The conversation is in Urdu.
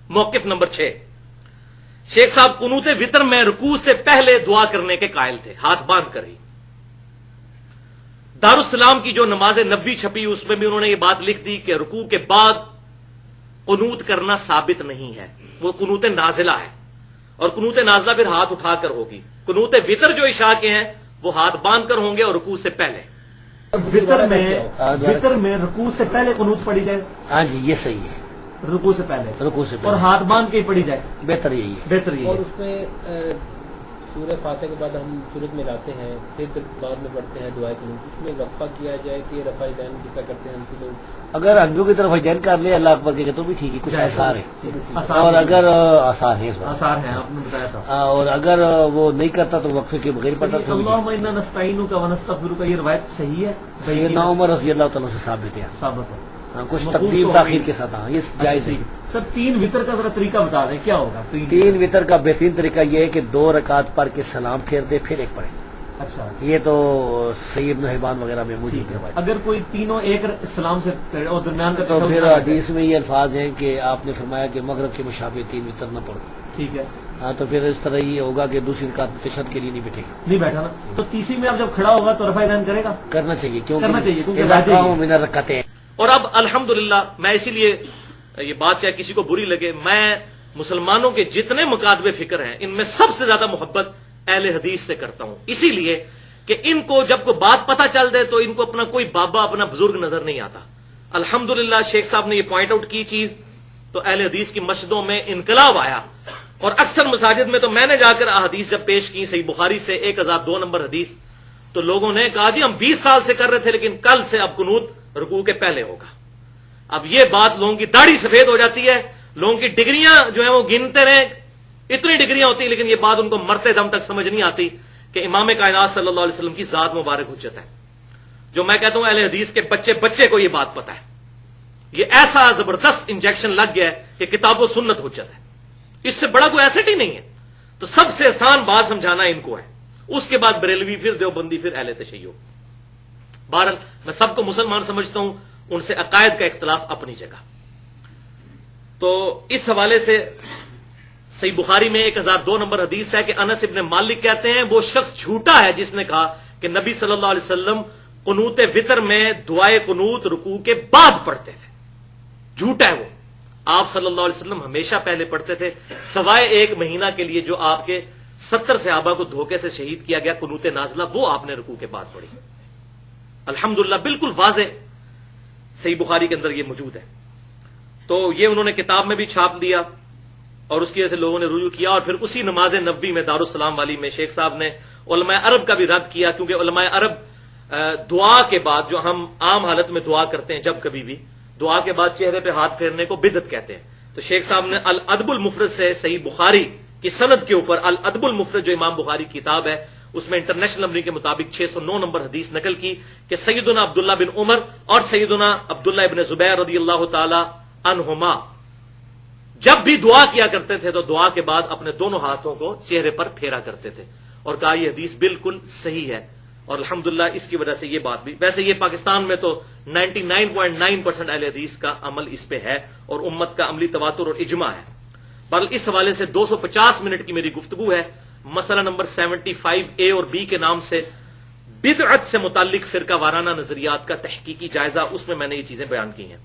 موقف نمبر 6، شیخ صاحب قنوت وطر میں رکوع سے پہلے دعا کرنے کے قائل تھے، ہاتھ باندھ کر ہی۔ دارالسلام کی جو نماز نبوی چھپی اس میں بھی انہوں نے یہ بات لکھ دی کہ رکوع کے بعد قنوت کرنا ثابت نہیں ہے، وہ قنوت نازلہ ہے، اور قنوت نازلہ پھر ہاتھ اٹھا کر ہوگی۔ قنوت وطر جو عشاء کے ہیں وہ ہاتھ باندھ کر ہوں گے اور رکوع سے پہلے۔ وطر میں رکوع سے پہلے قنوت پڑھی جائے؟ ہاں جی یہ صحیح ہے، رکوع سے پہلے، رکوع سے پہلے اور ہاتھ باندھ کے ہی پڑھی جائے، بہتر یہی ہے، بہتر یہی اور ہے۔ اس میں سورہ فاتحہ کے بعد ہم سورت میں لاتے ہیں، پھر بعد میں پڑھتے ہیں دعائے قنوت، اس میں وقفہ کیا جائے کہ رفع دین جیسا کرتے ہیں ہم سے لوگ؟ اگر ہنجوں کی طرف جین کر لے اللہ اکبر کے تو بھی ٹھیک ہے، کچھ آثار ہے، اور اگر آثار ہے اس بات، آثار ہیں، آپ نے بتایا تھا۔ اور اگر وہ نہیں کرتا تو وقفے کے بغیر پڑھتا تو اللہم انا نستعینک و نستغفرک، یہ روایت صحیح ہے؟ سیدنا عمر رضی اللہ تعالیٰ سے ثابت ہے، ثابت ہے، ہاں کچھ تقدیم تاخیر کے ساتھ، ہاں یہ جائز ہے۔ سر 3 وطر کا ذرا طریقہ بتا دیں کیا ہوگا؟ 3 وطر کا بہترین طریقہ یہ ہے کہ 2 رکعت پڑھ کے سلام پھیر دے پھر ایک پڑھے، اچھا، یہ تو صحیح ابن حبان وغیرہ میں موجود ہے۔ اگر کوئی تینوں ایک اسلام سے اور درمیان کا تو پھر حدیث میں یہ الفاظ ہیں کہ آپ نے فرمایا کہ مغرب کے مشابہ 3 وطر نہ پڑھو، ٹھیک ہے، ہاں تو پھر اس طرح یہ ہوگا کہ دوسری رکعت میں تشہد کے لیے نہیں بیٹھے گا، نہیں بیٹھا نا، تو تیسری میں اب جب کھڑا ہوگا تو رفع دین کرے گا؟ کرنا چاہیے، کرنا چاہیے، کیونکہ اذا قاموا من الركعتين۔ اور اب الحمدللہ میں اسی لیے یہ بات چاہے کسی کو بری لگے، میں مسلمانوں کے جتنے مکاتب فکر ہیں ان میں سب سے زیادہ محبت اہل حدیث سے کرتا ہوں، اسی لیے کہ ان کو جب کوئی بات پتہ چل دے تو ان کو اپنا کوئی بابا اپنا بزرگ نظر نہیں آتا۔ الحمدللہ شیخ صاحب نے یہ پوائنٹ آؤٹ کی چیز تو اہل حدیث کی مسجدوں میں انقلاب آیا، اور اکثر مساجد میں تو میں نے جا کر احادیث جب پیش کی صحیح بخاری سے 1002 نمبر حدیث، تو لوگوں نے کہا جی ہم 20 سال سے کر رہے تھے لیکن کل سے اب قنوت رکوع کے پہلے ہوگا۔ اب یہ بات لوگوں کی داڑھی سفید ہو جاتی ہے، لوگوں کی ڈگریاں جو ہیں وہ گنتے رہیں، اتنی ڈگریاں ہوتی ہیں، لیکن یہ بات ان کو مرتے دم تک سمجھ نہیں آتی کہ امام کائنات صلی اللہ علیہ وسلم کی ذات مبارک حجت ہے۔ جو میں کہتا ہوں اہل حدیث کے بچے بچے کو یہ بات پتہ ہے، یہ ایسا زبردست انجیکشن لگ گیا ہے کہ کتاب و سنت حجت ہے، اس سے بڑا کوئی ایسٹ ہی نہیں ہے۔ تو سب سے آسان بات سمجھانا ان کو ہے، اس کے بعد بریلوی، پھر دیوبندی، پھر اہل تشیع۔ بہرحال میں سب کو مسلمان سمجھتا ہوں، ان سے عقائد کا اختلاف اپنی جگہ۔ تو اس حوالے سے صحیح بخاری میں 1002 نمبر حدیث ہے کہ انس ابن مالک کہتے ہیں وہ شخص جھوٹا ہے جس نے کہا کہ نبی صلی اللہ علیہ وسلم قنوت وطر میں دعائے قنوت رکوع کے بعد پڑھتے تھے، جھوٹا ہے وہ۔ آپ صلی اللہ علیہ وسلم ہمیشہ پہلے پڑھتے تھے، سوائے 1 مہینہ کے لیے جو آپ کے 70 صحابہ کو دھوکے سے شہید کیا گیا قنوت نازلہ، وہ آپ نے رکوع کے بعد پڑھی۔ الحمدللہ بالکل واضح صحیح بخاری کے اندر یہ موجود ہے۔ تو یہ انہوں نے کتاب میں بھی چھاپ دیا، اور اس کی وجہ سے لوگوں نے رجوع کیا، اور پھر اسی نماز نبوی میں دارالسلام والی میں شیخ صاحب نے علماء عرب کا بھی رد کیا، کیونکہ علماء عرب دعا کے بعد جو ہم عام حالت میں دعا کرتے ہیں، جب کبھی بھی دعا کے بعد چہرے پہ ہاتھ پھیرنے کو بدعت کہتے ہیں، تو شیخ صاحب نے الادب المفرد سے صحیح بخاری کی سند کے اوپر، الادب المفرد جو امام بخاری کی کتاب ہے اس میں انٹرنیشنل نمبر کے مطابق 609 نمبر حدیث نقل کی کہ سیدنا عبداللہ بن عمر اور سیدنا عبداللہ ابن زبیر رضی اللہ تعالی عنہما جب بھی دعا کیا کرتے تھے تو دعا کے بعد اپنے دونوں ہاتھوں کو چہرے پر پھیرا کرتے تھے، اور کہا یہ حدیث بالکل صحیح ہے، اور الحمدللہ اس کی وجہ سے یہ بات بھی، ویسے یہ پاکستان میں تو 99.9% اہل حدیث کا عمل اس پہ ہے، اور امت کا عملی تواتر اور اجماع ہے۔ بہرحال اس حوالے سے 250 منٹ کی میری گفتگو ہے، مسئلہ نمبر 75A اور B کے نام سے بدعت سے متعلق فرقہ وارانہ نظریات کا تحقیقی جائزہ، اس میں نے یہ چیزیں بیان کی ہیں۔